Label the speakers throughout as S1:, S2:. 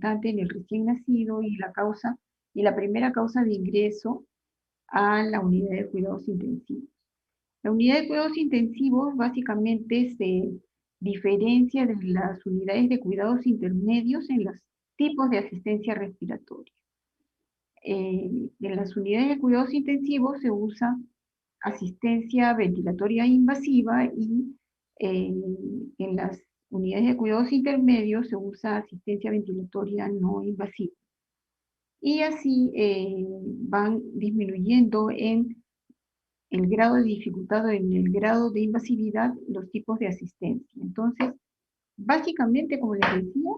S1: importante en el recién nacido y la primera causa de ingreso a la unidad de cuidados intensivos. La unidad de cuidados intensivos básicamente se diferencia de las unidades de cuidados intermedios en los tipos de asistencia respiratoria. En las unidades de cuidados intensivos se usa asistencia ventilatoria invasiva y en las unidades de cuidados intermedios se usa asistencia ventilatoria no invasiva. Y así van disminuyendo en el grado de dificultad o en el grado de invasividad los tipos de asistencia. Entonces, básicamente, como les decía,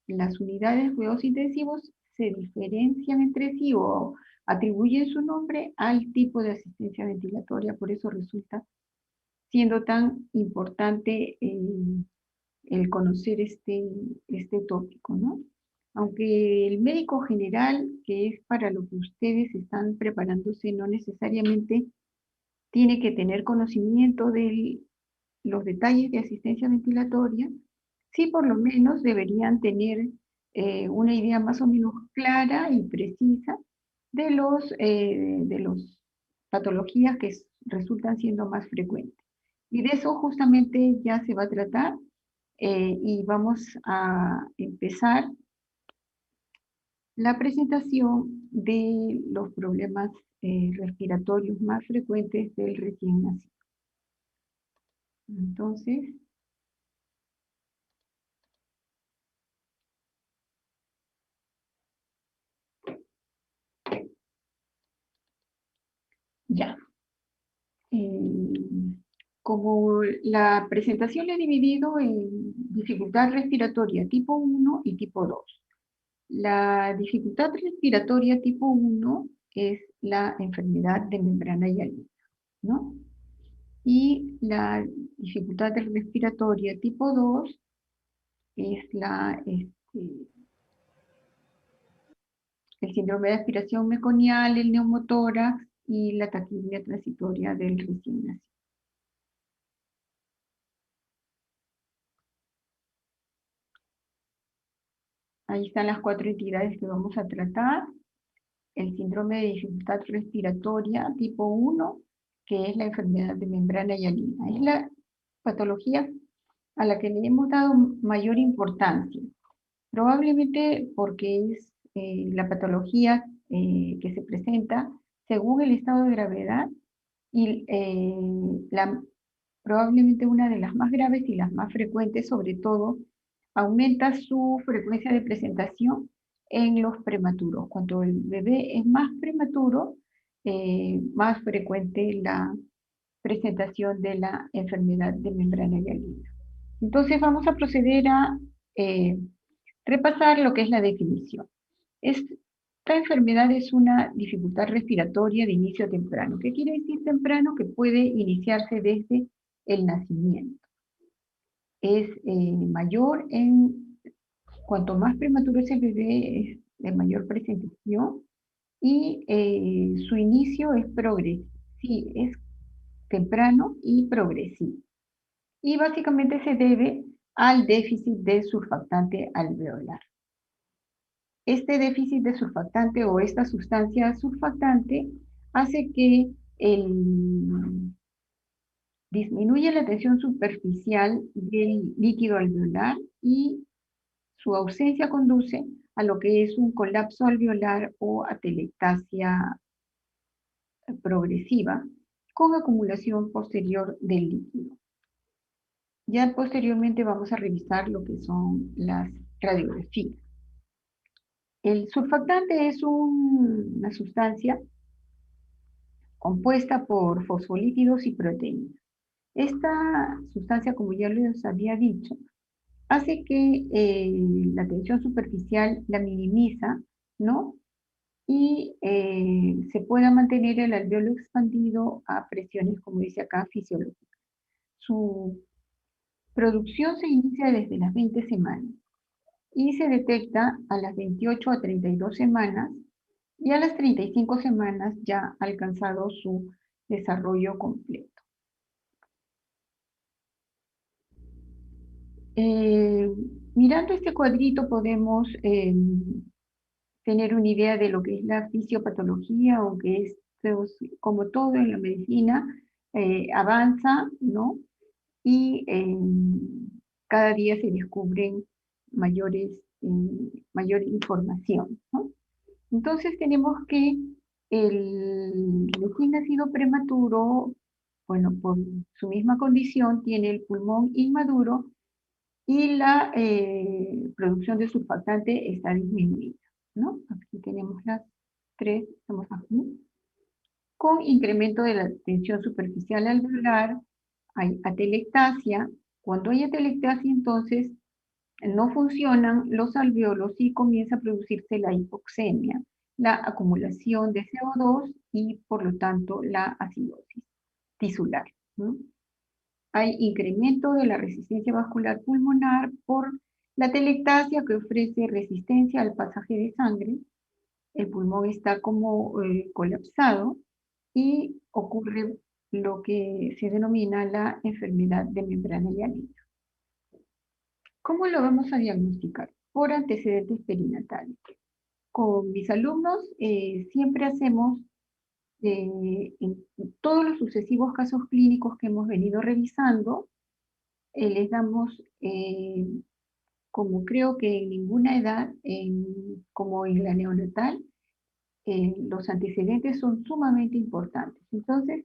S1: las unidades de cuidados intensivos se diferencian entre sí o atribuyen su nombre al tipo de asistencia ventilatoria, por eso resulta siendo tan importante el conocer este tópico, ¿no? Aunque el médico general, que es para lo que ustedes están preparándose, no necesariamente tiene que tener conocimiento de los detalles de asistencia ventilatoria, sí por lo menos deberían tener una idea más o menos clara y precisa de los patologías que resultan siendo más frecuentes. Y de eso justamente ya se va a tratar y vamos a empezar la presentación de los problemas respiratorios más frecuentes del recién nacido. Entonces, ya. Como la presentación la he dividido en dificultad respiratoria tipo 1 y tipo 2. La dificultad respiratoria tipo 1 es la enfermedad de membrana hialina, ¿no? Y la dificultad respiratoria tipo 2 es el síndrome de aspiración meconial, el neumotórax y la taquipnea transitoria del recién nacido. Ahí están las 4 entidades que vamos a tratar. El síndrome de dificultad respiratoria tipo 1, que es la enfermedad de membrana hialina. Es la patología a la que le hemos dado mayor importancia, probablemente porque es la patología que se presenta según el estado de gravedad y probablemente una de las más graves y las más frecuentes, sobre todo, aumenta su frecuencia de presentación en los prematuros. Cuando el bebé es más prematuro, más frecuente la presentación de la enfermedad de membrana hialina. Entonces vamos a proceder a repasar lo que es la definición. Esta enfermedad es una dificultad respiratoria de inicio temprano. ¿Qué quiere decir temprano? Que puede iniciarse desde el nacimiento. Es mayor cuanto más prematuro es el bebé, es de mayor presentación y su inicio es progresivo, sí, es temprano y progresivo. Y básicamente se debe al déficit de surfactante alveolar. Este déficit de surfactante o esta sustancia surfactante hace que disminuye la tensión superficial del líquido alveolar y su ausencia conduce a lo que es un colapso alveolar o atelectasia progresiva con acumulación posterior del líquido. Ya posteriormente vamos a revisar lo que son las radiografías. El surfactante es una sustancia compuesta por fosfolípidos y proteínas. Esta sustancia, como ya les había dicho, hace que la tensión superficial la minimiza, ¿no? Y se pueda mantener el alveolo expandido a presiones, como dice acá, fisiológicas. Su producción se inicia desde las 20 semanas y se detecta a las 28 a 32 semanas y a las 35 semanas ya ha alcanzado su desarrollo completo. Mirando este cuadrito podemos tener una idea de lo que es la fisiopatología, aunque esto es, como todo en la medicina, avanza, ¿no? Y cada día se descubren mayores, mayor información, ¿no? Entonces tenemos que el recién nacido prematuro, bueno, por su misma condición, tiene el pulmón inmaduro y la producción de surfactante está disminuida, ¿no? Aquí tenemos las tres, estamos aquí, con incremento de la tensión superficial alveolar, hay atelectasia. Cuando hay atelectasia, entonces no funcionan los alveolos y comienza a producirse la hipoxemia, la acumulación de CO2 y por lo tanto la acidosis tisular, ¿no? Hay incremento de la resistencia vascular pulmonar por la telectasia que ofrece resistencia al pasaje de sangre. El pulmón está como colapsado y ocurre lo que se denomina la enfermedad de membrana hialina. ¿Cómo lo vamos a diagnosticar? Por antecedentes perinatales. Con mis alumnos siempre hacemos, en todos los sucesivos casos clínicos que hemos venido revisando, les damos, como creo que en ninguna edad, como en la neonatal, los antecedentes son sumamente importantes. Entonces,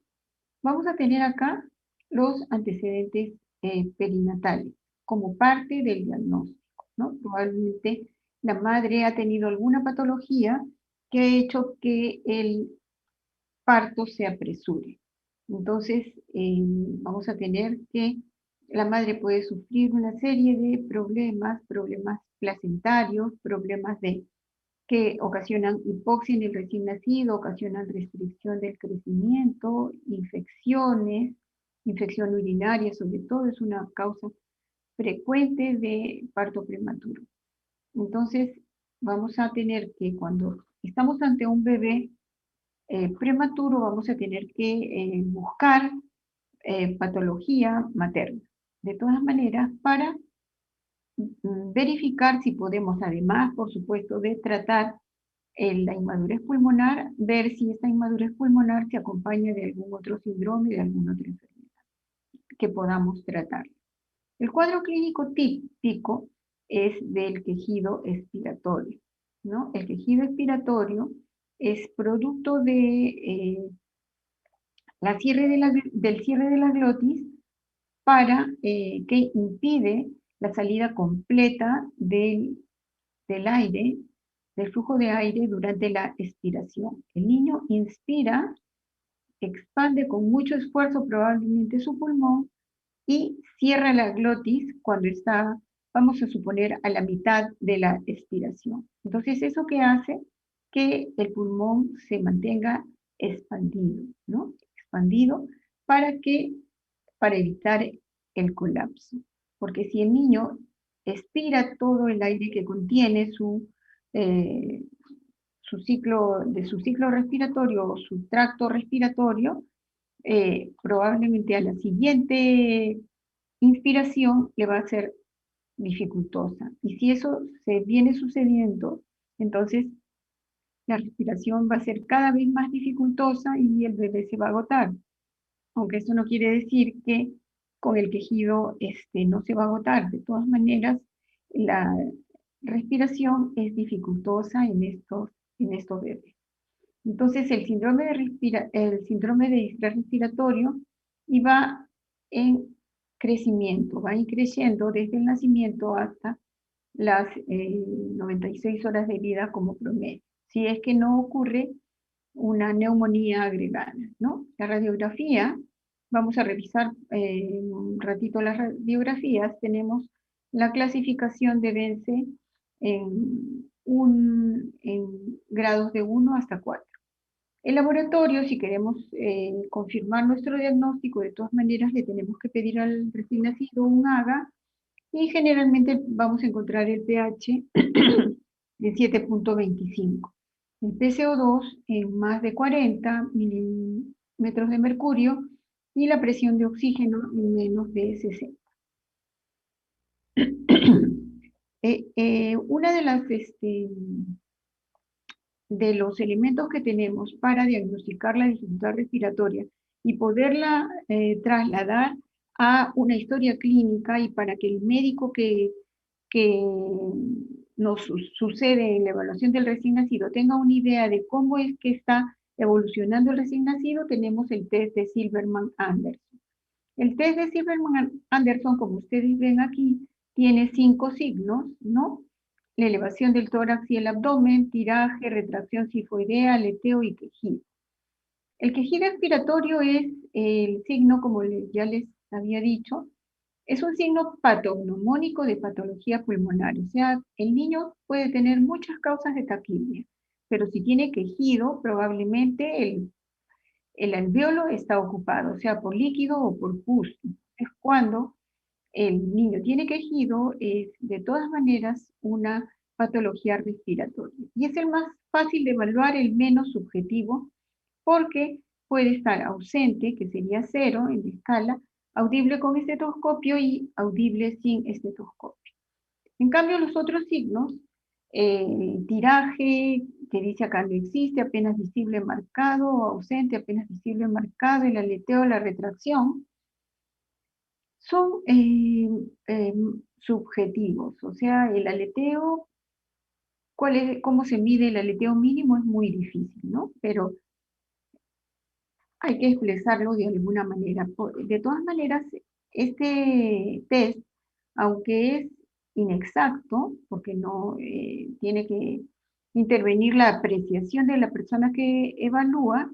S1: vamos a tener acá los antecedentes perinatales como parte del diagnóstico, ¿no? Probablemente la madre ha tenido alguna patología que ha hecho que el parto se apresure. Entonces, vamos a tener que la madre puede sufrir una serie de problemas, problemas placentarios, problemas que ocasionan hipoxia en el recién nacido, ocasionan restricción del crecimiento, infecciones, infección urinaria sobre todo, es una causa frecuente de parto prematuro. Entonces, vamos a tener que cuando estamos ante un bebé prematuro, vamos a tener que buscar patología materna. De todas maneras, para verificar si podemos, además, por supuesto, de tratar la inmadurez pulmonar, ver si esta inmadurez pulmonar se acompaña de algún otro síndrome, de alguna otra enfermedad que podamos tratar. El cuadro clínico típico es del quejido expiratorio, ¿no? El quejido expiratorio es producto de del cierre de la glotis para que impide la salida completa del aire, del flujo de aire durante la expiración. El niño inspira, expande con mucho esfuerzo probablemente su pulmón y cierra la glotis cuando está, vamos a suponer, a la mitad de la expiración. Entonces, ¿eso qué hace? Que el pulmón se mantenga expandido, ¿no? Expandido para para evitar el colapso. Porque si el niño expira todo el aire que contiene eh, su ciclo respiratorio o su tracto respiratorio, probablemente a la siguiente inspiración le va a ser dificultosa. Y si eso se viene sucediendo, entonces la respiración va a ser cada vez más dificultosa y el bebé se va a agotar. Aunque eso no quiere decir que con el quejido no se va a agotar. De todas maneras, la respiración es dificultosa en estos bebés. Entonces, el síndrome de distrés respiratorio va en crecimiento, va a ir creciendo desde el nacimiento hasta las 96 horas de vida como promedio, si es que no ocurre una neumonía agregada, ¿no? La radiografía, vamos a revisar un ratito las radiografías, tenemos la clasificación de Vence en grados de 1 hasta 4. El laboratorio, si queremos confirmar nuestro diagnóstico, de todas maneras le tenemos que pedir al recién nacido un AGA y generalmente vamos a encontrar el pH de 7.25. El PCO2 en más de 40 milímetros de mercurio y la presión de oxígeno en menos de 60. Una de las, de los elementos que tenemos para diagnosticar la dificultad respiratoria y poderla trasladar a una historia clínica y para que el médico que nos sucede en la evaluación del recién nacido tenga una idea de cómo es que está evolucionando el recién nacido, tenemos el test de Silverman-Anderson. El test de Silverman-Anderson, como ustedes ven aquí, tiene 5 signos, ¿no? La elevación del tórax y el abdomen, tiraje, retracción sifoidea, aleteo y quejido. El quejido expiratorio es el signo, como ya les había dicho, es un signo patognomónico de patología pulmonar. O sea, el niño puede tener muchas causas de taquipnea, pero si tiene quejido, probablemente el alveolo está ocupado, sea por líquido o por pus. Es cuando el niño tiene quejido, es de todas maneras una patología respiratoria. Y es el más fácil de evaluar, el menos subjetivo, porque puede estar ausente, que sería 0 en la escala, audible con estetoscopio y audible sin estetoscopio. En cambio, los otros signos, tiraje, que dice acá no existe, apenas visible marcado, o ausente, apenas visible marcado, el aleteo, la retracción, son subjetivos. O sea, el aleteo, cómo se mide el aleteo mínimo es muy difícil, ¿no? Pero hay que expresarlo de alguna manera. De todas maneras, este test, aunque es inexacto, porque no tiene que intervenir la apreciación de la persona que evalúa,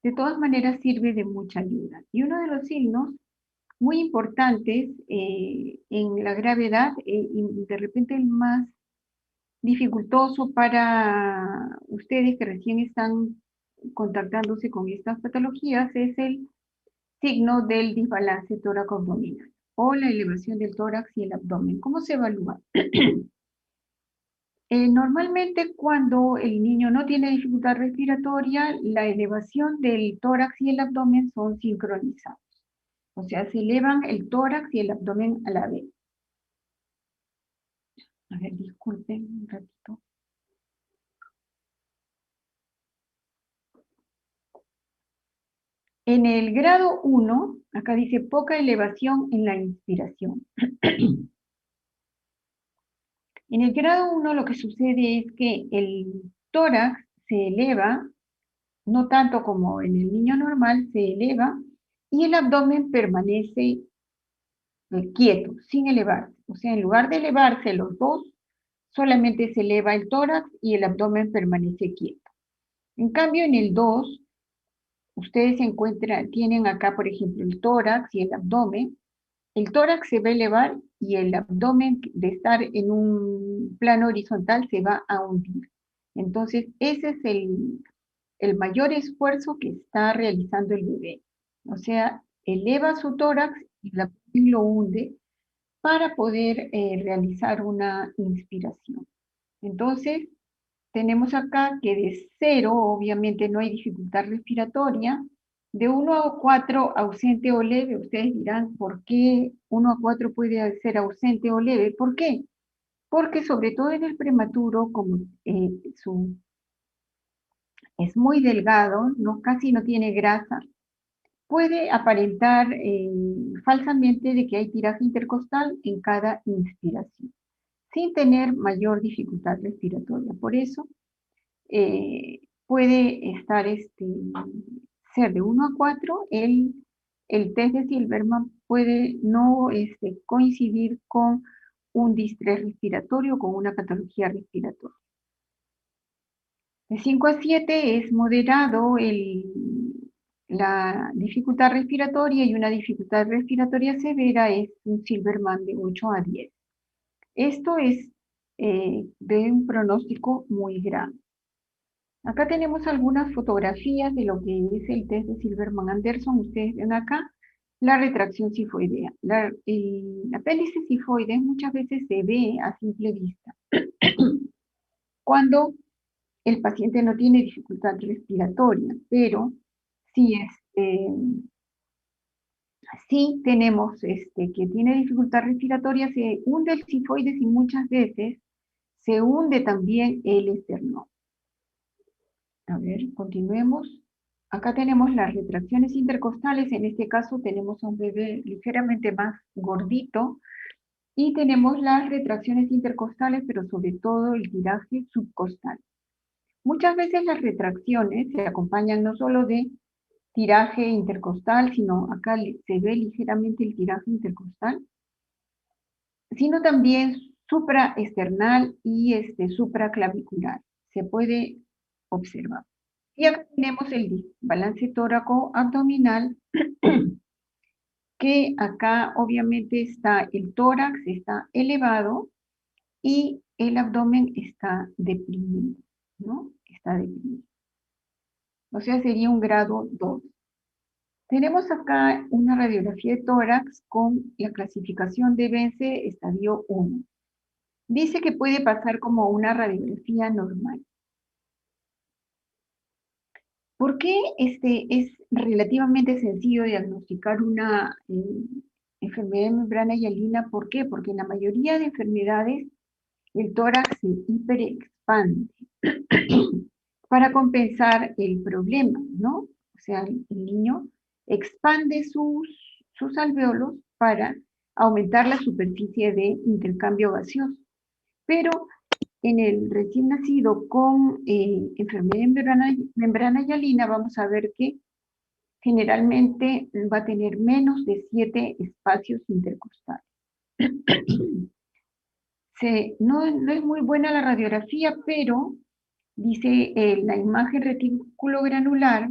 S1: de todas maneras sirve de mucha ayuda. Y uno de los signos muy importantes en la gravedad, y de repente el más dificultoso para ustedes que recién están contactándose con estas patologías, es el signo del desbalance tóraco-abdominal o la elevación del tórax y el abdomen. ¿Cómo se evalúa? Normalmente cuando el niño no tiene dificultad respiratoria, la elevación del tórax y el abdomen son sincronizados. O sea, se elevan el tórax y el abdomen a la vez. A ver, disculpen un ratito. En el grado 1, acá dice poca elevación en la inspiración. En el grado 1 lo que sucede es que el tórax se eleva, no tanto como en el niño normal, se eleva, y el abdomen permanece quieto, sin elevarse. O sea, en lugar de elevarse los dos, solamente se eleva el tórax y el abdomen permanece quieto. En cambio, en el 2, ustedes tienen acá, por ejemplo, el tórax y el abdomen. El tórax se va a elevar y el abdomen, de estar en un plano horizontal, se va a hundir. Entonces, ese es el mayor esfuerzo que está realizando el bebé. O sea, eleva su tórax y el abdomen lo hunde para poder realizar una inspiración. Entonces, tenemos acá que de 0, obviamente no hay dificultad respiratoria. De 1 a 4, ausente o leve. Ustedes dirán, ¿por qué 1 a 4 puede ser ausente o leve? ¿Por qué? Porque sobre todo en el prematuro, como es muy delgado, casi no tiene grasa, puede aparentar falsamente de que hay tiraje intercostal en cada inspiración, sin tener mayor dificultad respiratoria. Por eso, puede estar ser de 1 a 4, el test de Silverman puede no coincidir con un distrés respiratorio, con una patología respiratoria. De 5 a 7 es moderado la dificultad respiratoria, y una dificultad respiratoria severa es un Silverman de 8 a 10. Esto es de un pronóstico muy grande. Acá tenemos algunas fotografías de lo que es el test de Silverman-Anderson. Ustedes ven acá la retracción sifoidea. El apéndice sifoide muchas veces se ve a simple vista cuando el paciente no tiene dificultad respiratoria, pero si Si tenemos que tiene dificultad respiratoria, se hunde el sifoides y muchas veces se hunde también el esternón. A ver, continuemos. Acá tenemos las retracciones intercostales. En este caso tenemos a un bebé ligeramente más gordito. Y tenemos las retracciones intercostales, pero sobre todo el tiraje subcostal. Muchas veces las retracciones se acompañan no solo de tiraje intercostal, sino acá se ve ligeramente el tiraje intercostal, sino también supraesternal y supraclavicular. Se puede observar. Y acá tenemos el balance tóraco-abdominal, que acá obviamente está el tórax, está elevado, y el abdomen está deprimido, ¿no? Está deprimido. O sea, sería un grado 2. Tenemos acá una radiografía de tórax con la clasificación de Vence estadio 1. Dice que puede pasar como una radiografía normal. ¿Por qué es relativamente sencillo diagnosticar una enfermedad de membrana hialina? ¿Por qué? Porque en la mayoría de enfermedades el tórax se hiperexpande para compensar el problema, ¿no? O sea, el niño expande sus alvéolos para aumentar la superficie de intercambio gaseoso. Pero en el recién nacido con enfermedad de membrana hialina vamos a ver que generalmente va a tener menos de 7 espacios intercostales. No es muy buena la radiografía, pero dice la imagen reticulogranular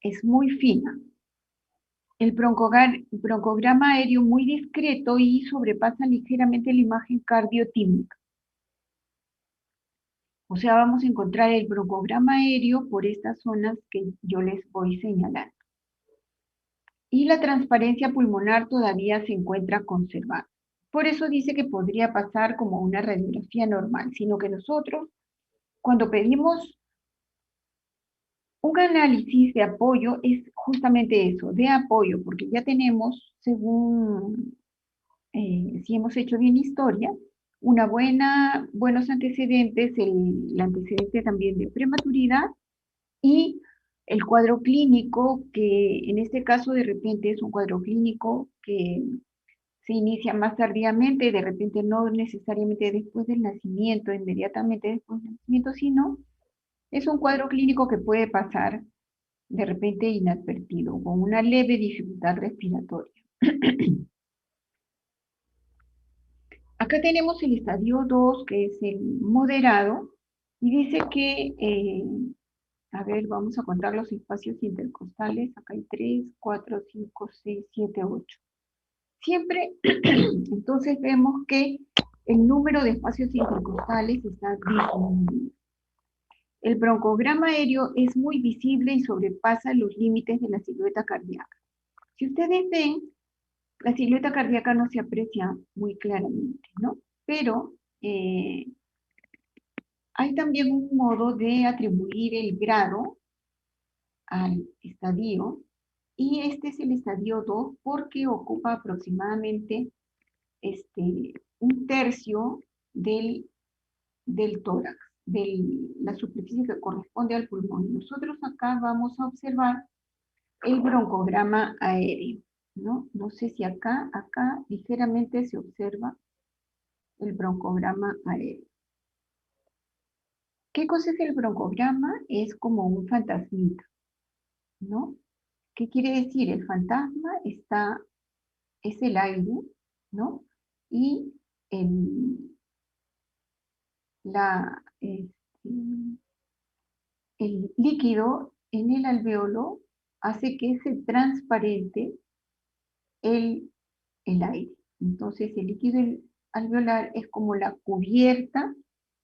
S1: es muy fina. El broncograma aéreo muy discreto y sobrepasa ligeramente la imagen cardiotímica. O sea, vamos a encontrar el broncograma aéreo por estas zonas que yo les voy señalando. Y la transparencia pulmonar todavía se encuentra conservada. Por eso dice que podría pasar como una radiografía normal, sino que nosotros, cuando pedimos un análisis de apoyo, es justamente eso, de apoyo, porque ya tenemos, según si hemos hecho bien historia, buenos antecedentes, el antecedente también de prematuridad y el cuadro clínico, que en este caso de repente es un cuadro clínico que se inicia más tardíamente, de repente no necesariamente después del nacimiento, inmediatamente después del nacimiento, sino es un cuadro clínico que puede pasar de repente inadvertido, con una leve dificultad respiratoria. Acá tenemos el estadio 2, que es el moderado, y dice que, a ver, vamos a contar los espacios intercostales. Acá hay 3, 4, 5, 6, 7, 8. Siempre, entonces vemos que el número de espacios intercostales está disminuido. El broncograma aéreo es muy visible y sobrepasa los límites de la silueta cardíaca. Si ustedes ven, la silueta cardíaca no se aprecia muy claramente, ¿no? Pero hay también un modo de atribuir el grado al estadio, y este es el estadio 2 porque ocupa aproximadamente un tercio del tórax, de la superficie que corresponde al pulmón. Nosotros acá vamos a observar el broncograma aéreo, ¿no? No sé si acá ligeramente se observa el broncograma aéreo. ¿Qué cosa es el broncograma? Es como un fantasmita, ¿no? ¿Qué quiere decir? El fantasma es el aire, ¿no? Y el líquido en el alvéolo hace que se transparente el aire. Entonces el líquido alveolar es como la cubierta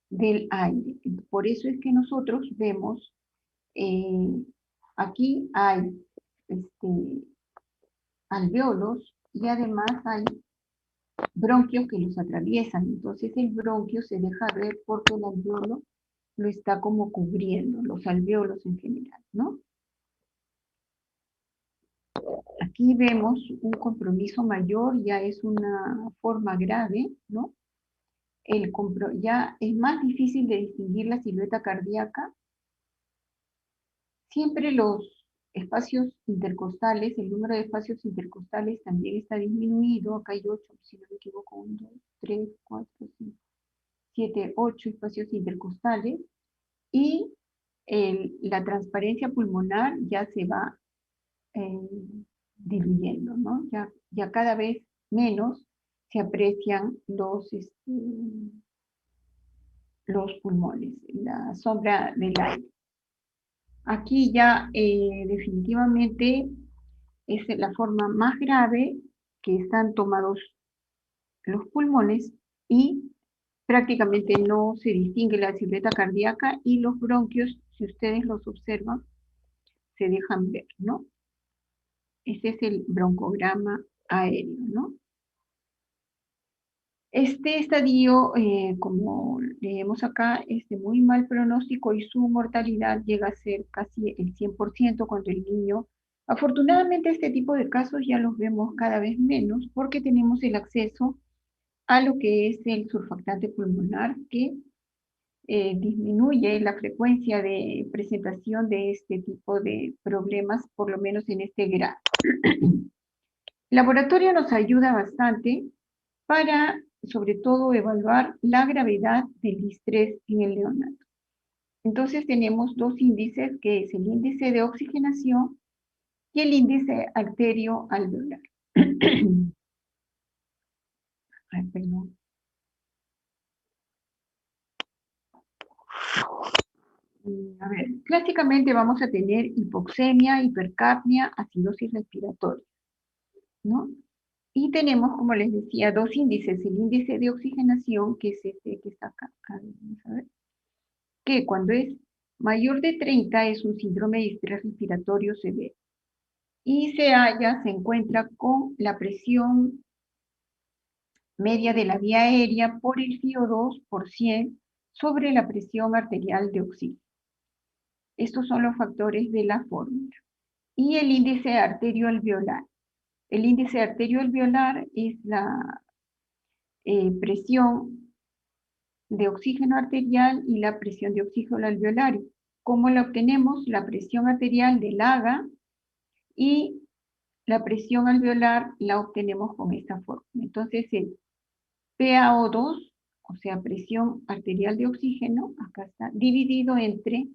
S1: del aire. Por eso es que nosotros vemos, aquí hay alvéolos y además hay bronquios que los atraviesan. Entonces el bronquio se deja ver porque el alvéolo lo está como cubriendo, los alvéolos en general, ¿no? Aquí vemos un compromiso mayor, ya es una forma grave, ¿no? Ya es más difícil de distinguir la silueta cardíaca. Siempre los espacios intercostales, el número de espacios intercostales también está disminuido. Acá hay 8, si no me equivoco, 1, 2, 3, 4, 5, 7, 8 espacios intercostales. Y la transparencia pulmonar ya se va eh, diluyendo, ¿no? Ya cada vez menos se aprecian los pulmones, la sombra del aire. Aquí ya definitivamente es la forma más grave, que están tomados los pulmones y prácticamente no se distingue la silueta cardíaca, y los bronquios, si ustedes los observan, se dejan ver, ¿no? Ese es el broncograma aéreo, ¿no? Este estadio, como leemos acá, es de muy mal pronóstico y su mortalidad llega a ser casi el 100% cuando el niño... Afortunadamente este tipo de casos ya los vemos cada vez menos porque tenemos el acceso a lo que es el surfactante pulmonar, que disminuye la frecuencia de presentación de este tipo de problemas, por lo menos en este grado. El laboratorio nos ayuda bastante para, sobre todo, evaluar la gravedad del distrés en el neonato. Entonces tenemos dos índices, que es el índice de oxigenación y el índice arterioalveolar. Ay, perdón. A ver, clásicamente vamos a tener hipoxemia, hipercapnia, acidosis respiratoria, ¿no? Y tenemos, como les decía, dos índices. El índice de oxigenación, que es este que está acá. A ver, vamos a ver. Que cuando es mayor de 30 es un síndrome de distrés respiratorio severo. Y se encuentra con la presión media de la vía aérea por el FiO2 por 100 sobre la presión arterial de oxígeno. Estos son los factores de la fórmula. Y el índice arterioalveolar. El índice arterioalveolar es la presión de oxígeno arterial y la presión de oxígeno alveolar. ¿Cómo la obtenemos? La presión arterial del AGA y la presión alveolar la obtenemos con esta forma. Entonces el PaO2, o sea, presión arterial de oxígeno, acá está, dividido entre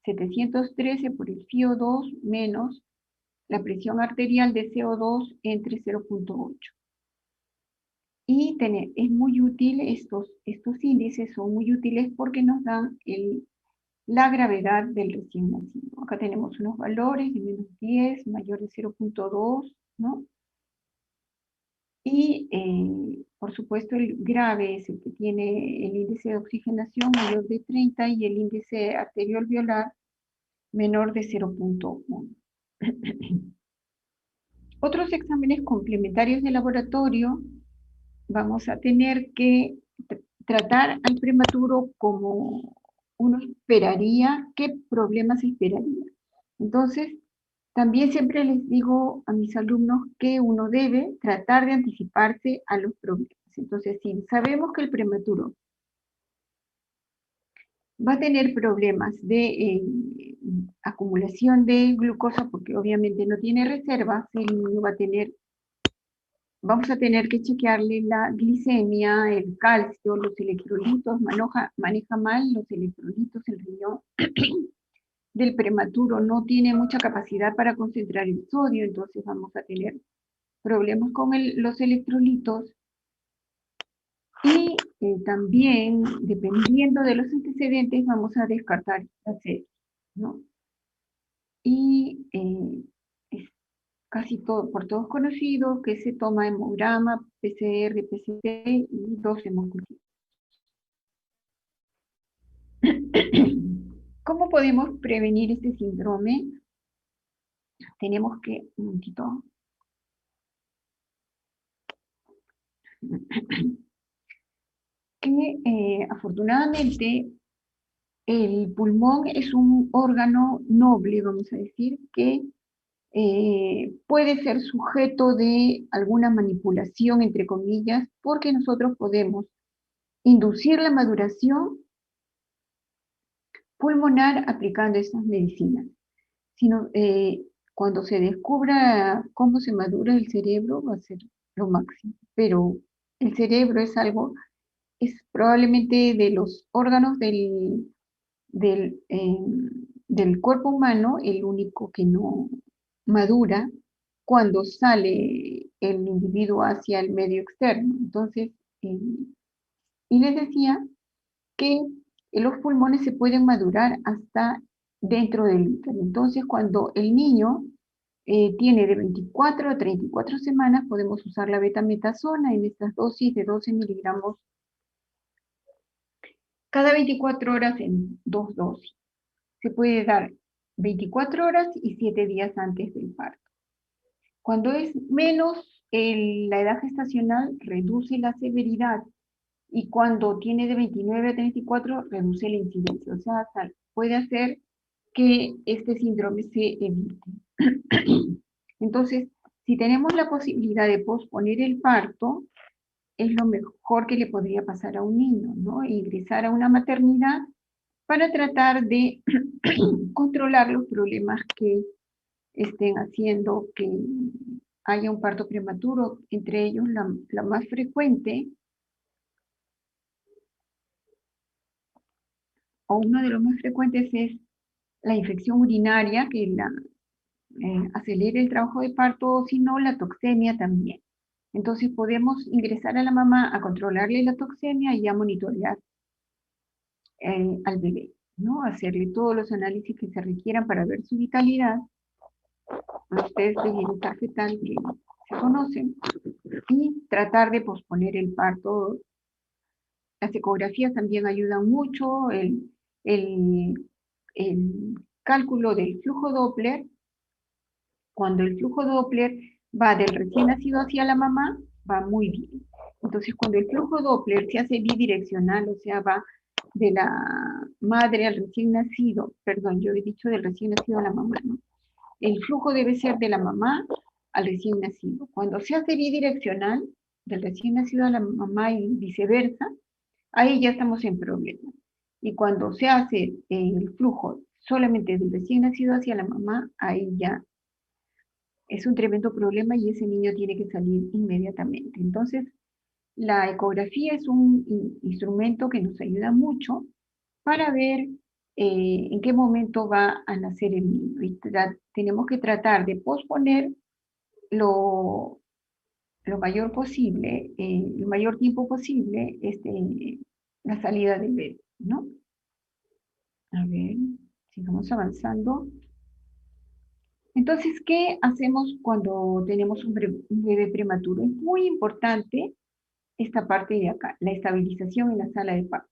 S1: 713 por el FiO2 menos la presión arterial de CO2 entre 0.8. Y es muy útil, estos índices son muy útiles porque nos dan la gravedad del recién nacido. Acá tenemos unos valores de menos 10, mayor de 0.2, ¿no? Y, por supuesto, el grave es el que tiene el índice de oxigenación mayor de 30 y el índice arterioalveolar menor de 0.1. Otros exámenes complementarios de laboratorio, vamos a tener que tratar al prematuro como uno esperaría, qué problemas esperaría. Entonces, también siempre les digo a mis alumnos que uno debe tratar de anticiparse a los problemas. Entonces, si sabemos que el prematuro va a tener problemas de acumulación de glucosa, porque obviamente no tiene reservas, el niño va a tener, vamos a tener que chequearle la glicemia, el calcio, los electrolitos, maneja mal los electrolitos, el riñón del prematuro no tiene mucha capacidad para concentrar el sodio, entonces vamos a tener problemas con los electrolitos. Y también, dependiendo de los antecedentes, vamos a descartar la serie, ¿no? Y es casi todo, por todos conocido, que se toma hemograma, PCR, PCT y 2 hemocultivos. ¿Cómo podemos prevenir este síndrome? Tenemos que, un momentito, que afortunadamente el pulmón es un órgano noble, vamos a decir, que puede ser sujeto de alguna manipulación, entre comillas, porque nosotros podemos inducir la maduración pulmonar aplicando estas medicinas. Sino, cuando se descubra cómo se madura el cerebro, va a ser lo máximo. Pero el cerebro es algo, es probablemente de los órganos del cuerpo humano el único que no madura cuando sale el individuo hacia el medio externo. Entonces, eh, y les decía que los pulmones se pueden madurar hasta dentro del útero. Entonces, cuando el niño tiene de 24 a 34 semanas, podemos usar la betametasona en estas dosis de 12 miligramos cada 24 horas en dos dosis. Se puede dar 24 horas y 7 días antes del parto. Cuando es menos la edad gestacional, reduce la severidad, y cuando tiene de 29 a 34, reduce la incidencia. O sea, puede hacer que este síndrome se evite. Entonces, si tenemos la posibilidad de posponer el parto, es lo mejor que le podría pasar a un niño, ¿no? Ingresar a una maternidad para tratar de controlar los problemas que estén haciendo que haya un parto prematuro. Entre ellos, la más frecuente, o uno de los más frecuentes, es la infección urinaria, que acelera el trabajo de parto, o si no, la toxemia también. Entonces podemos ingresar a la mamá a controlarle la toxemia y a monitorear al bebé, ¿no? Hacerle todos los análisis que se requieran para ver su vitalidad, los test de bienestar fetal que se conocen, y tratar de posponer el parto. Las ecografías también ayudan mucho, el, el cálculo del flujo Doppler. Cuando el flujo Doppler va del recién nacido hacia la mamá, va muy bien. Entonces, cuando el flujo Doppler se hace bidireccional, o sea, va de la madre al recién nacido, perdón, yo he dicho del recién nacido a la mamá, ¿no? El flujo debe ser de la mamá al recién nacido. Cuando se hace bidireccional, del recién nacido a la mamá y viceversa, ahí ya estamos en problemas. Y cuando se hace el flujo solamente del recién nacido hacia la mamá, ahí ya es un tremendo problema y ese niño tiene que salir inmediatamente. Entonces, la ecografía es un instrumento que nos ayuda mucho para ver en qué momento va a nacer el niño. Y tenemos que tratar de posponer lo, lo mayor posible, el mayor tiempo posible, la salida del bebé, ¿no? A ver, sigamos avanzando. Entonces, ¿qué hacemos cuando tenemos un bebé prematuro? Es muy importante esta parte de acá, la estabilización en la sala de parto.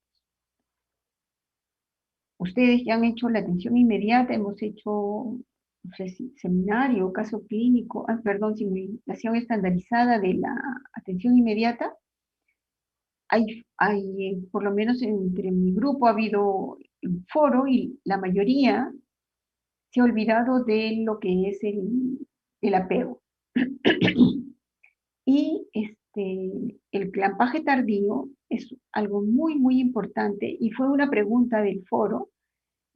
S1: Ustedes ya han hecho la atención inmediata, hemos hecho, no sé si seminario, caso clínico, perdón, simulación estandarizada de la atención inmediata. Por lo menos entre mi grupo ha habido un foro y la mayoría se ha olvidado de lo que es el apego. Y el clampaje tardío es algo muy, muy importante, y fue una pregunta del foro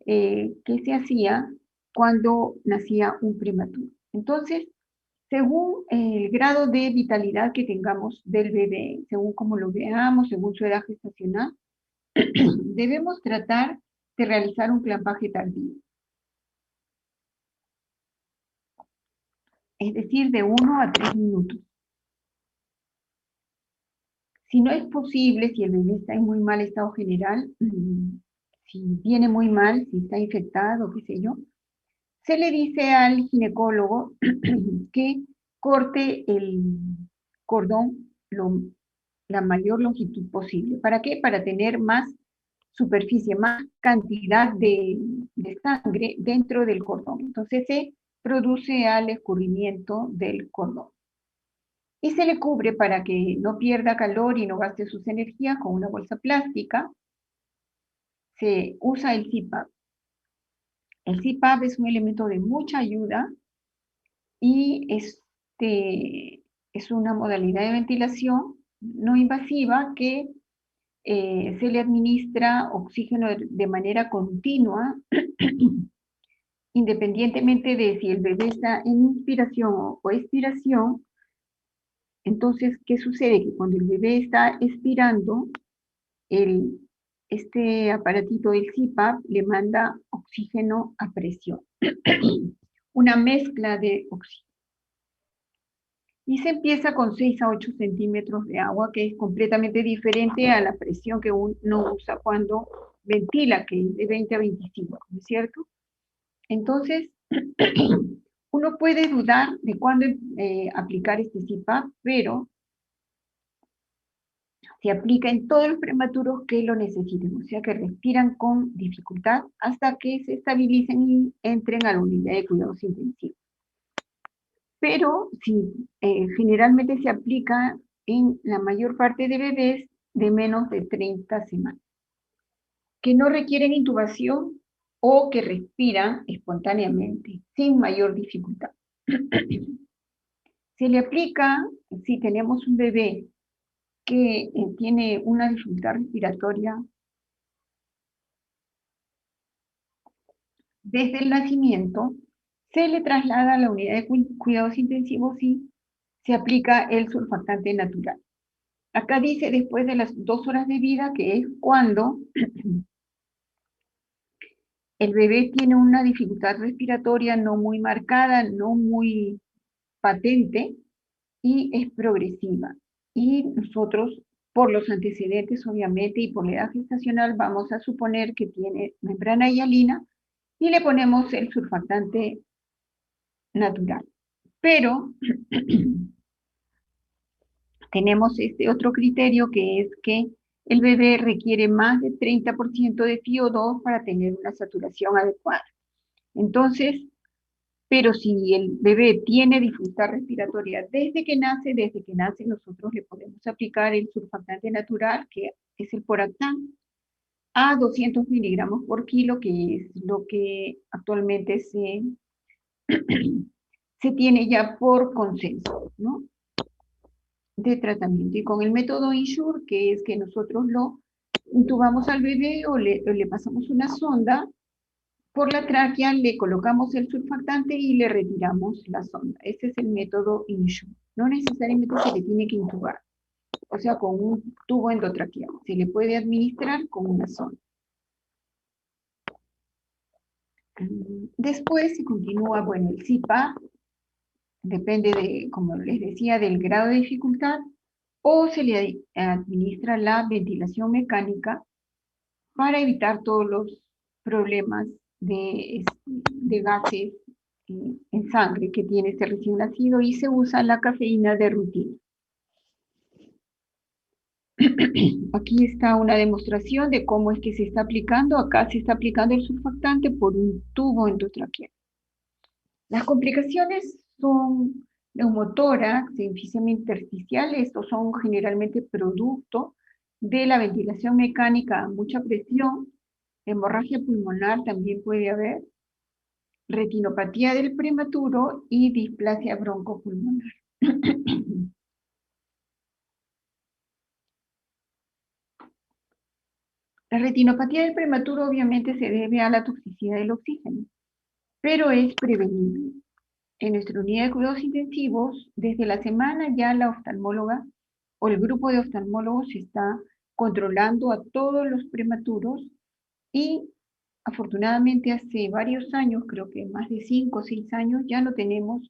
S1: que se hacía cuando nacía un prematuro. Entonces, según el grado de vitalidad que tengamos del bebé, según cómo lo veamos, según su edad gestacional, debemos tratar de realizar un clampaje tardío. Es decir, de 1 a 3 minutos. Si no es posible, si el bebé está en muy mal estado general, si viene muy mal, si está infectado, qué sé yo, se le dice al ginecólogo que corte el cordón la mayor longitud posible. ¿Para qué? Para tener más superficie, más cantidad de sangre dentro del cordón. Entonces se produce al escurrimiento del cordón. Y se le cubre para que no pierda calor y no gaste sus energías con una bolsa plástica. Se usa el CPAP. El CPAP es un elemento de mucha ayuda y es una modalidad de ventilación no invasiva que se le administra oxígeno de manera continua, independientemente de si el bebé está en inspiración o expiración. Entonces, ¿qué sucede? Que cuando el bebé está expirando, este aparatito del CPAP le manda oxígeno a presión, una mezcla de oxígeno. Y se empieza con 6 a 8 centímetros de agua, que es completamente diferente a la presión que uno usa cuando ventila, que es de 20 a 25, ¿no es cierto? Entonces, uno puede dudar de cuándo aplicar este CPAP, pero se aplica en todos los prematuros que lo necesiten, o sea, que respiran con dificultad hasta que se estabilicen y entren a la unidad de cuidados intensivos. Pero sí, generalmente se aplica en la mayor parte de bebés de menos de 30 semanas, que no requieren intubación o que respiran espontáneamente, sin mayor dificultad. Se le aplica si tenemos un bebé que tiene una dificultad respiratoria desde el nacimiento, se le traslada a la unidad de cuidados intensivos y se aplica el surfactante natural. Acá dice después de las 2 horas de vida, que es cuando el bebé tiene una dificultad respiratoria no muy marcada, no muy patente, y es progresiva. Y nosotros, por los antecedentes obviamente y por la edad gestacional, vamos a suponer que tiene membrana hialina y le ponemos el surfactante natural. Pero tenemos este otro criterio, que es que el bebé requiere más de 30% de FiO2 para tener una saturación adecuada. Entonces, pero si el bebé tiene dificultad respiratoria desde que nace nosotros le podemos aplicar el surfactante natural, que es el Poractán, a 200 miligramos por kilo, que es lo que actualmente se tiene ya por consenso, ¿no?, de tratamiento. Y con el método INSURE, que es que nosotros lo intubamos al bebé o le pasamos una sonda por la tráquea, le colocamos el surfactante y le retiramos la sonda. Ese es el método INSURE. No necesariamente se le tiene que intubar, o sea, con un tubo endotraqueado. Se le puede administrar con una sonda. Después se continúa, bueno, el CPAP, depende de, como les decía, del grado de dificultad, o se le administra la ventilación mecánica para evitar todos los problemas de gases en sangre que tiene este recién nacido, y se usa la cafeína de rutina. Aquí está una demostración de cómo es que se está aplicando. Acá se está aplicando el surfactante por un tubo endotraqueal. Las complicaciones son neumotórax, enfisema intersticial. Estos son generalmente producto de la ventilación mecánica a mucha presión. Hemorragia pulmonar también puede haber, retinopatía del prematuro y displasia broncopulmonar. La retinopatía del prematuro obviamente se debe a la toxicidad del oxígeno, pero es prevenible. En nuestra unidad de cuidados intensivos, desde la semana ya la oftalmóloga o el grupo de oftalmólogos está controlando a todos los prematuros, y afortunadamente hace varios años, creo que más de 5 o 6 años, ya no tenemos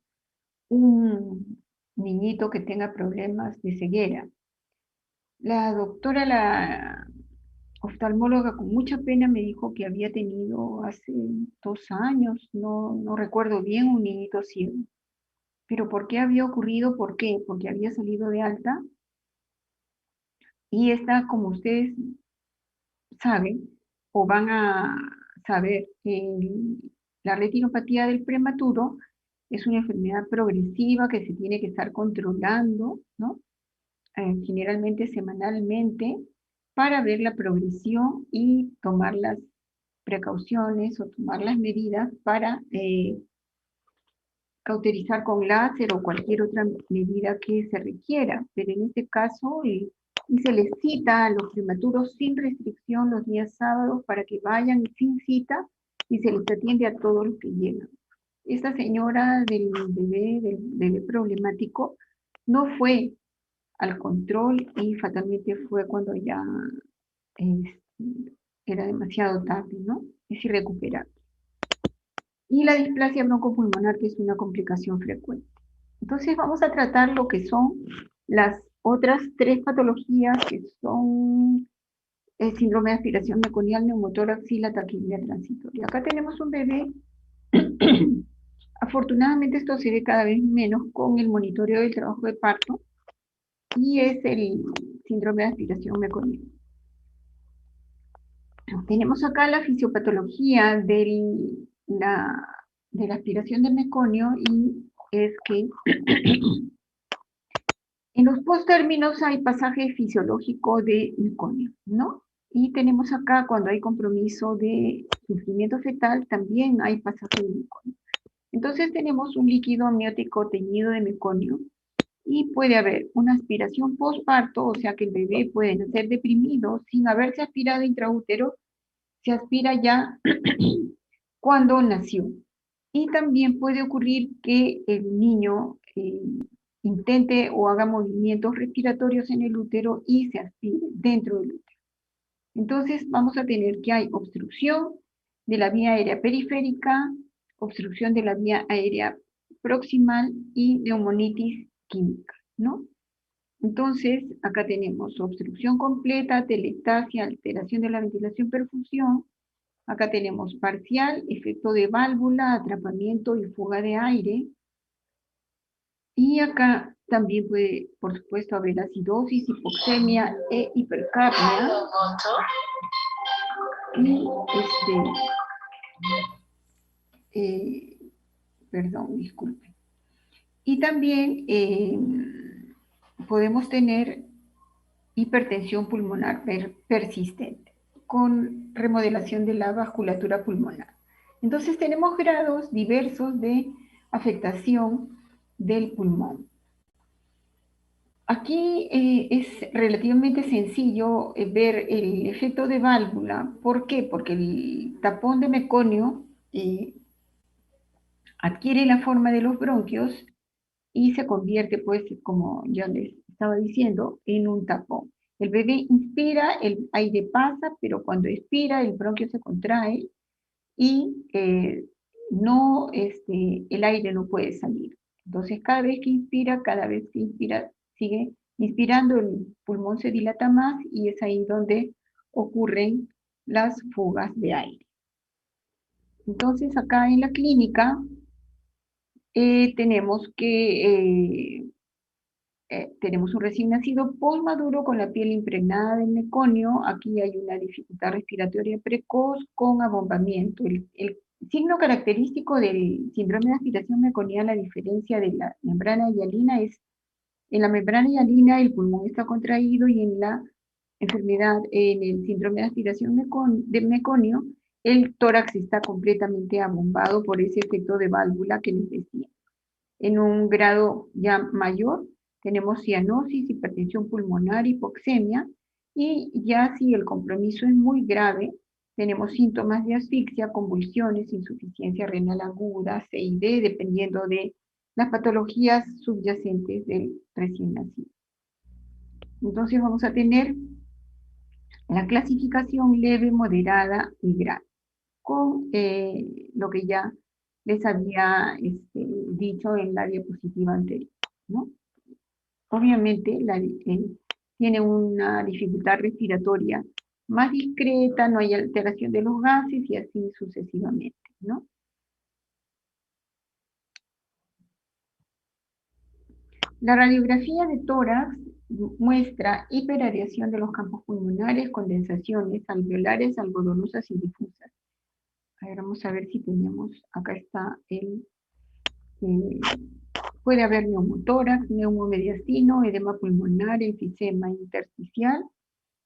S1: un niñito que tenga problemas de ceguera. La doctora, la oftalmóloga, con mucha pena me dijo que había tenido hace 2 años, no recuerdo bien, un niñito ciego. Pero ¿por qué había ocurrido? ¿Por qué? Porque había salido de alta y esta, como ustedes saben o van a saber, la retinopatía del prematuro es una enfermedad progresiva que se tiene que estar controlando, ¿no?, generalmente semanalmente, para ver la progresión y tomar las precauciones o tomar las medidas para cauterizar con láser o cualquier otra medida que se requiera, pero en este caso y se les cita a los prematuros sin restricción los días sábados para que vayan sin cita y se les atiende a todos los que llegan. Esta señora del bebé problemático no fue al control y fatalmente fue cuando ya era demasiado tarde, ¿no? Es irrecuperable. Y la displasia broncopulmonar, que es una complicación frecuente. Entonces vamos a tratar lo que son las otras tres patologías que son el síndrome de aspiración meconial, neumotórax y la taquicardia transitoria. Acá tenemos un bebé, afortunadamente esto se ve cada vez menos con el monitoreo del trabajo de parto, y es el síndrome de aspiración meconial. Tenemos acá la fisiopatología de la aspiración de meconio, y es que en los postérminos hay pasaje fisiológico de meconio, ¿no? Y tenemos acá, cuando hay compromiso de sufrimiento fetal, también hay pasaje de meconio. Entonces tenemos un líquido amniótico teñido de meconio, y puede haber una aspiración postparto, o sea que el bebé puede nacer deprimido sin haberse aspirado intraútero, se aspira ya cuando nació. Y también puede ocurrir que el niño intente o haga movimientos respiratorios en el útero y se aspire dentro del útero. Entonces vamos a tener que hay obstrucción de la vía aérea periférica, obstrucción de la vía aérea proximal y neumonitis química, ¿no? Entonces, acá tenemos obstrucción completa, telectasia, alteración de la ventilación-perfusión. Acá tenemos parcial, efecto de válvula, atrapamiento y fuga de aire. Y acá también puede, por supuesto, haber acidosis, hipoxemia e hipercapnia. Y perdón, disculpen. Y también podemos tener hipertensión pulmonar persistente con remodelación de la vasculatura pulmonar. Entonces tenemos grados diversos de afectación del pulmón. Aquí es relativamente sencillo ver el efecto de válvula. ¿Por qué? Porque el tapón de meconio adquiere la forma de los bronquios y se convierte, pues, como ya les estaba diciendo, en un tapón. El bebé inspira, el aire pasa, pero cuando expira el bronquio se contrae y el aire no puede salir. Entonces cada vez que inspira, sigue inspirando, el pulmón se dilata más y es ahí donde ocurren las fugas de aire. Entonces acá en la clínica tenemos un recién nacido postmaduro con la piel impregnada de meconio. Aquí hay una dificultad respiratoria precoz con abombamiento. El signo característico del síndrome de aspiración meconial, a diferencia de la membrana hialina, es en la membrana hialina el pulmón está contraído, y en la enfermedad, en el síndrome de aspiración de meconio, el tórax está completamente abombado por ese efecto de válvula que les decía. En un grado ya mayor tenemos cianosis, hipertensión pulmonar, hipoxemia, y ya si el compromiso es muy grave, tenemos síntomas de asfixia, convulsiones, insuficiencia renal aguda, CID, dependiendo de las patologías subyacentes del recién nacido. Entonces vamos a tener la clasificación leve, moderada y grave, con lo que ya les había dicho en la diapositiva anterior, ¿no? Obviamente tiene una dificultad respiratoria más discreta, no hay alteración de los gases y así sucesivamente, ¿no? La radiografía de tórax muestra hiperariación de los campos pulmonares, condensaciones alveolares, algodonosas y difusas. A ver, vamos a ver si tenemos, acá está puede haber neumotórax, neumomediastino, edema pulmonar, enfisema intersticial.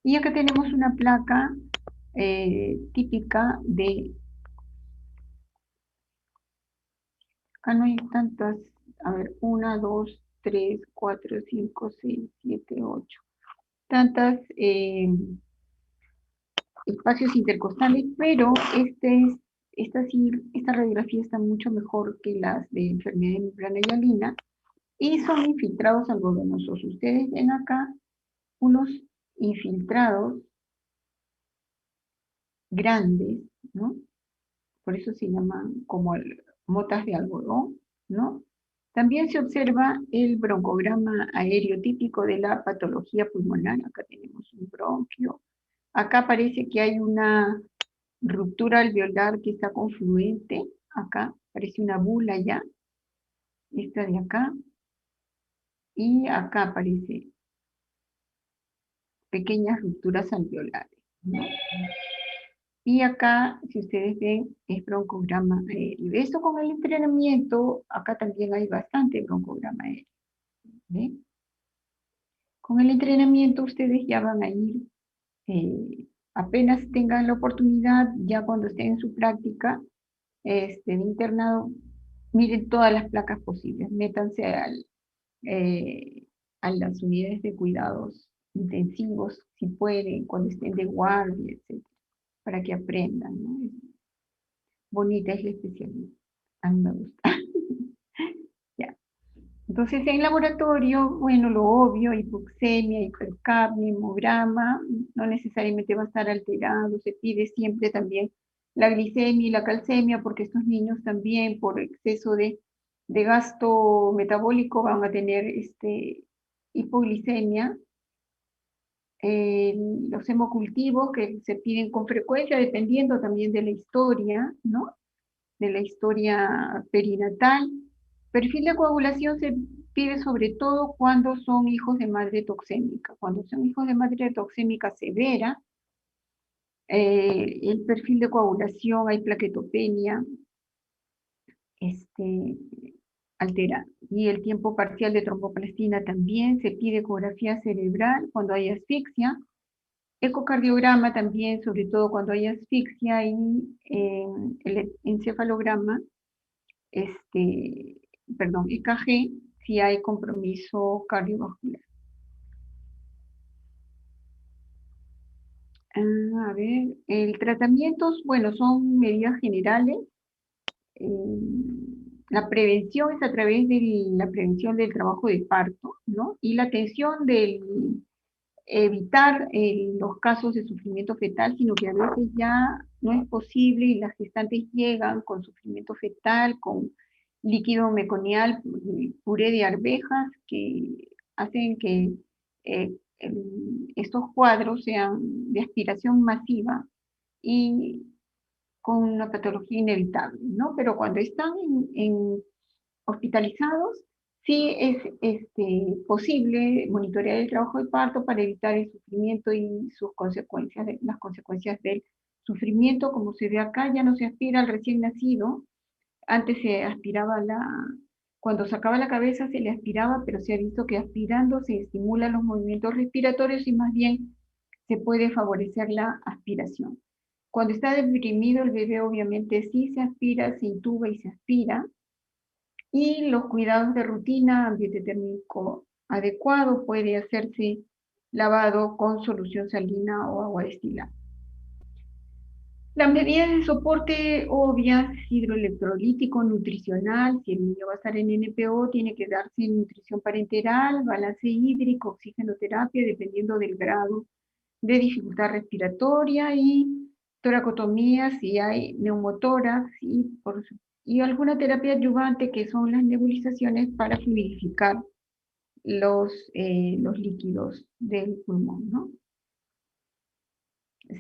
S1: Y acá tenemos una placa típica de Acá no hay tantas, a ver, 1, 2, 3, 4, 5, 6, 7, 8. Tantas espacios intercostales, pero esta radiografía está mucho mejor que las de enfermedad de membrana hialina y son infiltrados algodonosos. Ustedes ven acá unos infiltrados grandes, ¿no? Por eso se llaman como motas de algodón, ¿no? También se observa el broncograma aéreo típico de la patología pulmonar. Acá tenemos un bronquio. Acá parece que hay una ruptura alveolar que está confluente. Acá parece una bula ya. Esta de acá. Y acá aparece pequeñas rupturas alveolares, ¿no? Y acá, si ustedes ven, es broncograma aéreo. Esto con el entrenamiento, acá también hay bastante broncograma aéreo. ¿Ven? Con el entrenamiento ustedes ya van a ir, apenas tengan la oportunidad, ya cuando estén en su práctica de internado, miren todas las placas posibles, métanse a las unidades de cuidados intensivos, si pueden, cuando estén de guardia, etc., para que aprendan, ¿no? Bonita es la especialidad, a mí me gusta. Ya. Entonces, en laboratorio, bueno, lo obvio, hipoxemia, hipercapnia, hemograma, no necesariamente va a estar alterado, se pide siempre también la glicemia y la calcemia, porque estos niños también por exceso de gasto metabólico van a tener hipoglicemia. Los hemocultivos que se piden con frecuencia, dependiendo también de la historia, ¿no? De la historia perinatal. Perfil de coagulación se pide sobre todo cuando son hijos de madre toxémica. Cuando son hijos de madre toxémica severa, el perfil de coagulación, hay plaquetopenia alterada. Y el tiempo parcial de tromboplastina también. Se pide ecografía cerebral cuando hay asfixia. Ecocardiograma también, sobre todo cuando hay asfixia, y el encefalograma, EKG, si hay compromiso cardiovascular. A ver, el tratamiento, bueno, son medidas generales. La prevención es a través de la prevención del trabajo de parto, ¿no? Y la atención del evitar los casos de sufrimiento fetal, sino que a veces ya no es posible y las gestantes llegan con sufrimiento fetal, con líquido meconial, puré de arvejas, que hacen que estos cuadros sean de aspiración masiva y con una patología inevitable, ¿no? Pero cuando están hospitalizados, sí es posible monitorear el trabajo de parto para evitar el sufrimiento y sus consecuencias, las consecuencias del sufrimiento, como se ve acá, ya no se aspira al recién nacido. Antes se aspiraba cuando sacaba la cabeza se le aspiraba, pero se ha visto que aspirando se estimulan los movimientos respiratorios y más bien se puede favorecer la aspiración. Cuando está deprimido el bebé obviamente sí se aspira, se intuba y se aspira, y los cuidados de rutina, ambiente térmico adecuado, puede hacerse lavado con solución salina o agua destilada. Las medidas de soporte obvias, hidroelectrolítico, nutricional, si el niño va a estar en NPO, tiene que darse nutrición parenteral, balance hídrico, oxigenoterapia, dependiendo del grado de dificultad respiratoria, y toracotomía si hay neumotórax, y alguna terapia adyuvante que son las nebulizaciones para fluidificar los líquidos del pulmón, ¿no?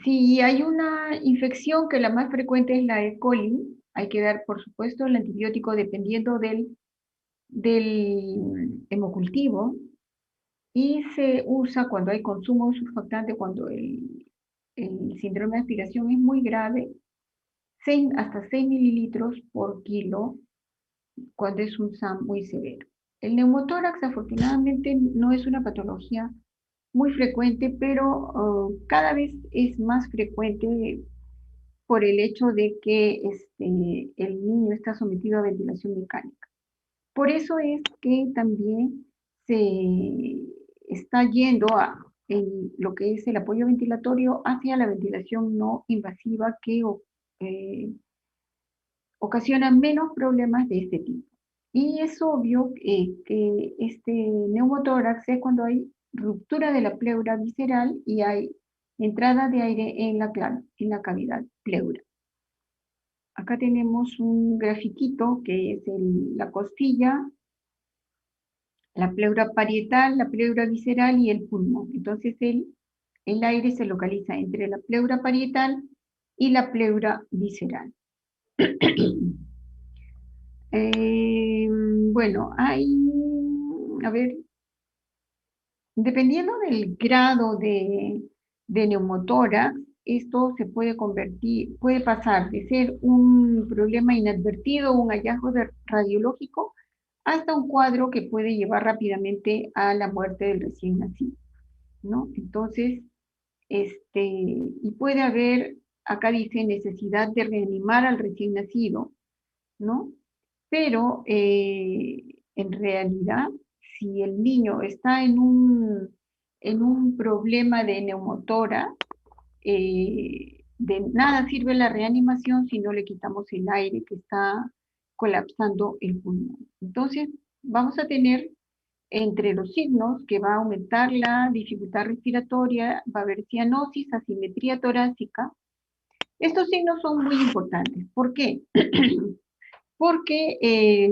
S1: Si hay una infección, que la más frecuente es la E. coli, hay que dar, por supuesto, el antibiótico dependiendo del hemocultivo, y se usa cuando hay consumo surfactante, cuando el síndrome de aspiración es muy grave, hasta 6 mililitros por kilo, cuando es un SAM muy severo. El neumotórax, afortunadamente, no es una patología muy frecuente, pero cada vez es más frecuente por el hecho de que el niño está sometido a ventilación mecánica. Por eso es que también se está yendo en lo que es el apoyo ventilatorio hacia la ventilación no invasiva que eh, ocasiona menos problemas de este tipo. Y es obvio que este neumotórax es cuando hay ruptura de la pleura visceral y hay entrada de aire en la cavidad pleura. Acá tenemos un grafiquito que es la costilla, la pleura parietal, la pleura visceral y el pulmón. Entonces el aire se localiza entre la pleura parietal y la pleura visceral. Bueno, a ver, dependiendo del grado de neumotórax, esto se puede convertir, puede pasar de ser un problema inadvertido, un hallazgo radiológico, hasta un cuadro que puede llevar rápidamente a la muerte del recién nacido, ¿no? Entonces, y puede haber, acá dice, necesidad de reanimar al recién nacido, ¿no? Pero en realidad, si el niño está en un problema de neumotora, de nada sirve la reanimación si no le quitamos el aire que está colapsando el pulmón. Entonces, vamos a tener entre los signos que va a aumentar la dificultad respiratoria, va a haber cianosis, asimetría torácica. Estos signos son muy importantes. ¿Por qué? Porque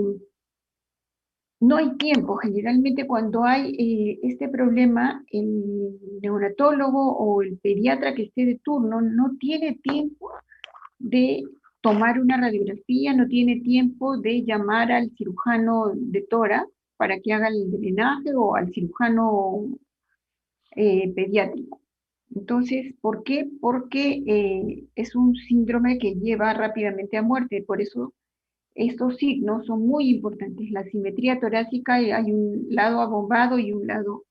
S1: no hay tiempo. Generalmente cuando hay este problema, el neonatólogo o el pediatra que esté de turno no tiene tiempo de tomar una radiografía, no tiene tiempo de llamar al cirujano de tórax para que haga el drenaje o al cirujano pediátrico. Entonces, ¿por qué? Porque es un síndrome que lleva rápidamente a muerte, por eso estos signos son muy importantes. La simetría torácica, hay un lado abombado y un lado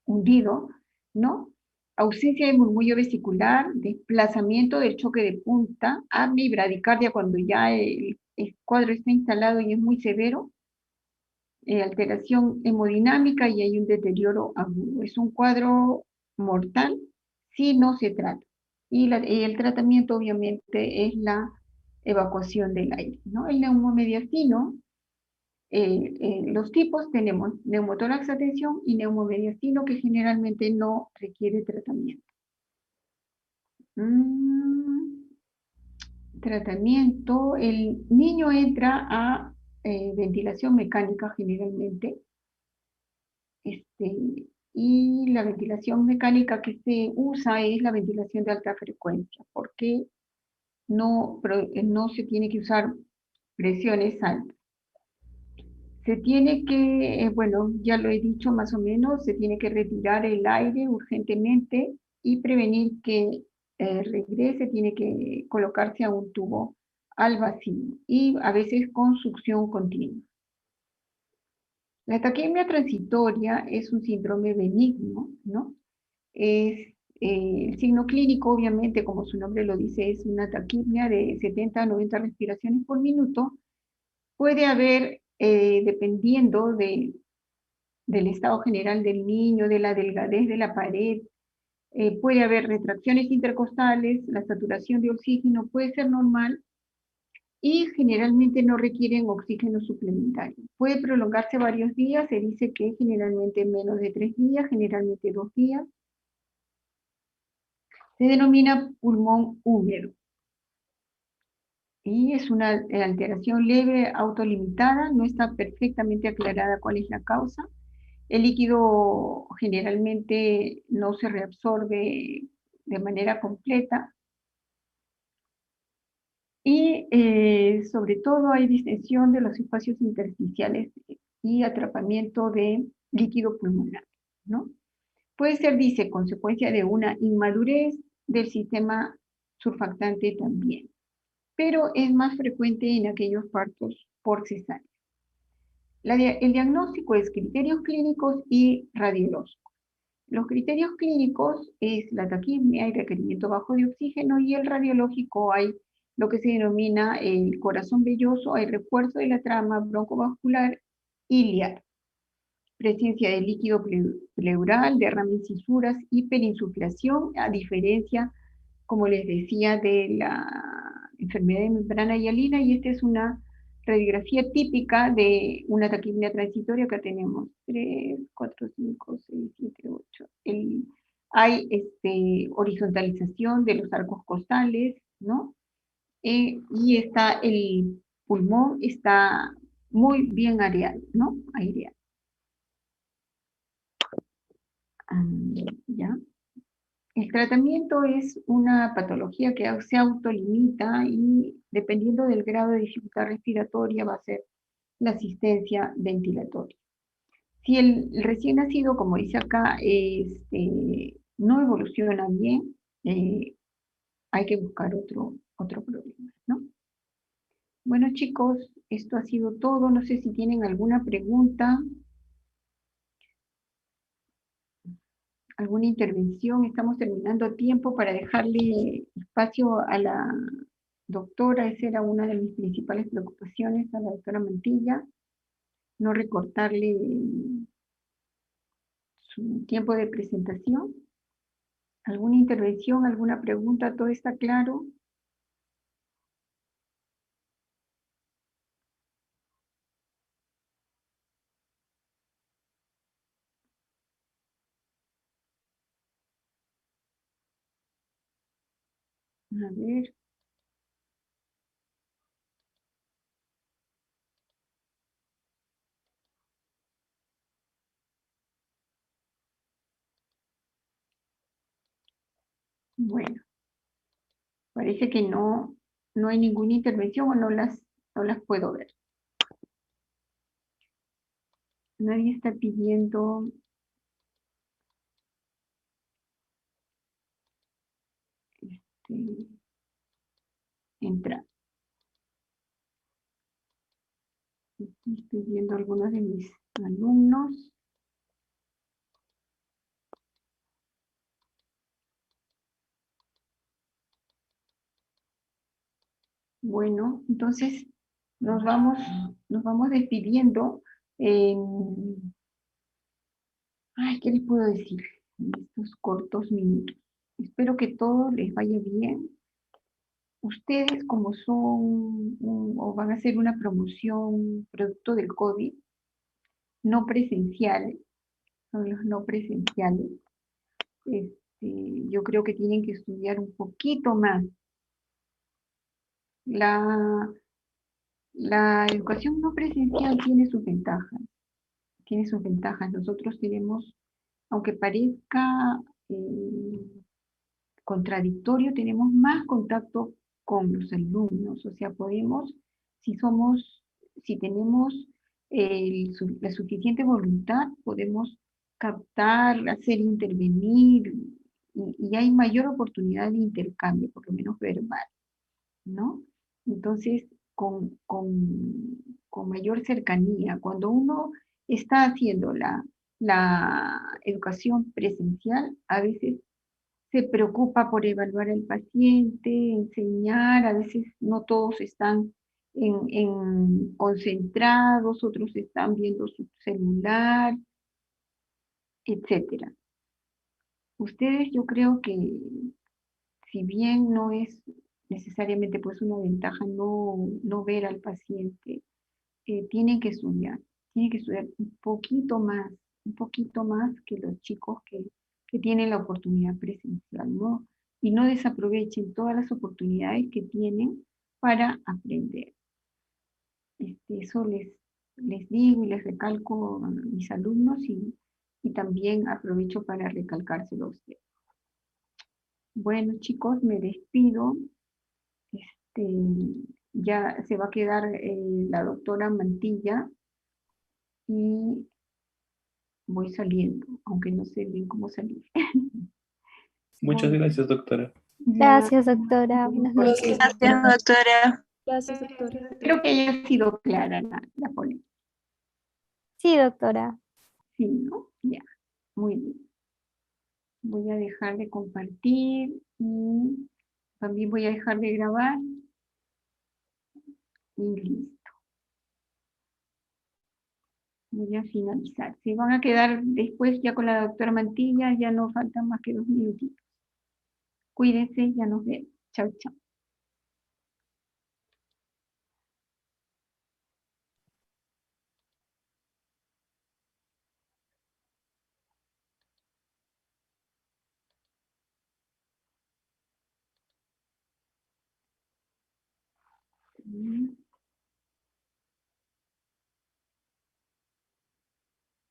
S1: hundido, ¿no? Ausencia de murmullo vesicular, desplazamiento del choque de punta, apnea y bradicardia cuando ya el cuadro está instalado y es muy severo, alteración hemodinámica y hay un deterioro agudo. Es un cuadro mortal si no se trata. Y el tratamiento obviamente es la evacuación del aire, ¿no? El neumomediastino, los tipos tenemos neumotórax a tensión y neumomediastino que generalmente no requiere tratamiento. Tratamiento, el niño entra a ventilación mecánica generalmente, y la ventilación mecánica que se usa es la ventilación de alta frecuencia, porque no se tiene que usar presiones altas. Se tiene que, bueno, ya lo he dicho más o menos, se tiene que retirar el aire urgentemente y prevenir que regrese, tiene que colocarse a un tubo al vacío y a veces con succión continua. La taquimia transitoria es un síndrome benigno, ¿no? El signo clínico, obviamente, como su nombre lo dice, es una taquimia de 70 a 90 respiraciones por minuto. Puede haber, dependiendo del estado general del niño, de la delgadez de la pared, puede haber retracciones intercostales, la saturación de oxígeno puede ser normal y generalmente no requieren oxígeno suplementario. Puede prolongarse varios días, se dice que generalmente menos de 3 días, generalmente 2 días. Se denomina pulmón húmedo y es una alteración leve, autolimitada, no está perfectamente aclarada cuál es la causa. El líquido generalmente no se reabsorbe de manera completa y sobre todo hay distensión de los espacios intersticiales y atrapamiento de líquido pulmonar, ¿no? Puede ser, dice, consecuencia de una inmadurez del sistema surfactante también, pero es más frecuente en aquellos partos por cesárea. El diagnóstico es criterios clínicos y radiológicos. Los criterios clínicos es la taquipnea, hay requerimiento bajo de oxígeno, y el radiológico hay lo que se denomina el corazón velloso, hay refuerzo de la trama broncovascular iliar, presencia de líquido pleural, derrame en cisuras, hiperinsuflación, a diferencia, como les decía, de la enfermedad de membrana hialina, y esta es una radiografía típica de una taquipnea transitoria. Que tenemos 3, 4, 5, 6, 7, 8. Hay horizontalización de los arcos costales, ¿no? Y está el pulmón, está muy bien areado, ¿no? Aireado. ¿Ya? El tratamiento es una patología que se autolimita y dependiendo del grado de dificultad respiratoria va a ser la asistencia ventilatoria. Si el recién nacido, como dice acá, no evoluciona bien, hay que buscar otro problema, ¿no? Bueno, chicos, esto ha sido todo. No sé si tienen alguna pregunta, alguna intervención. Estamos terminando a tiempo para dejarle espacio a la doctora. Esa era una de mis principales preocupaciones, a la doctora Mantilla, no recortarle su tiempo de presentación. ¿Alguna intervención, alguna pregunta? ¿Todo está claro? A ver. Bueno, parece que no hay ninguna intervención o no las puedo ver. Nadie está pidiendo entrar. Estoy viendo algunos de mis alumnos. Bueno, entonces nos vamos despidiendo. Ay, ¿qué les puedo decir en estos cortos minutos? Espero que todo les vaya bien. Ustedes, como son o van a hacer una promoción producto del COVID, no presenciales, son los no presenciales, yo creo que tienen que estudiar un poquito más. La educación no presencial tiene sus ventajas, tiene sus ventajas. Nosotros tenemos, aunque parezca contradictorio, tenemos más contacto con los alumnos, o sea, podemos, si tenemos la suficiente voluntad, podemos captar, hacer intervenir, y hay mayor oportunidad de intercambio, por lo menos verbal, ¿no? Entonces, con mayor cercanía, cuando uno está haciendo la educación presencial, a veces se preocupa por evaluar al paciente, enseñar, a veces no todos están concentrados, otros están viendo su celular, etcétera. Ustedes, yo creo que, si bien no es necesariamente pues una ventaja no ver al paciente, tienen que estudiar un poquito más que los chicos que tienen la oportunidad presencial, ¿no? Y no desaprovechen todas las oportunidades que tienen para aprender. Eso les digo y les recalco a mis alumnos, y también aprovecho para recalcárselo a ustedes. Bueno, chicos, me despido. Este, ya se va a quedar la doctora Mantilla, y voy saliendo, aunque no sé bien cómo salir.
S2: Muchas gracias, doctora.
S1: Ya,
S3: Gracias, doctora. Buenas noches.
S4: Gracias, doctora.
S5: Gracias, doctora.
S1: creo que haya sido clara la ponencia.
S3: Sí, doctora.
S1: Sí, ¿no? Ya, muy bien. Voy a dejar de compartir y también voy a dejar de grabar. Y listo. Voy a finalizar. Se van a quedar después ya con la doctora Mantilla, ya no faltan más que 2 minutitos. Cuídense, ya nos vemos. Chao, chao.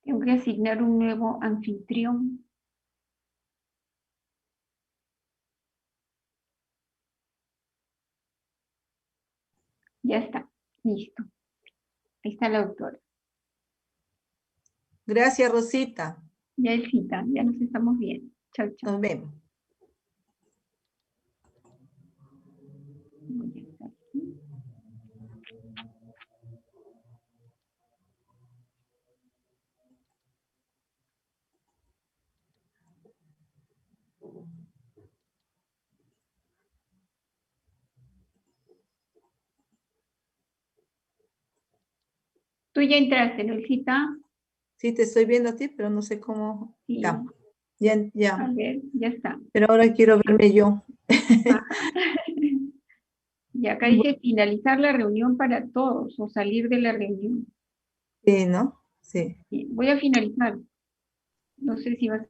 S1: Tengo que asignar un nuevo anfitrión. Ya está, listo. Ahí está la doctora.
S4: Gracias, Rosita.
S1: Ya es cita, ya nos estamos viendo. Chao, chao.
S4: Nos vemos.
S1: Voy a estar aquí. Tú ya entraste, ¿no, Elcita?
S4: Sí, te estoy viendo a ti, pero no sé cómo.
S1: Sí.
S4: Ya, ya,
S1: A
S4: ya.
S1: ver, ya está.
S4: Pero ahora quiero verme yo.
S1: Ajá. Y acá dice finalizar la reunión para todos o salir de la reunión.
S4: Sí, ¿no? Sí.
S1: Sí, voy a finalizar. No sé si vas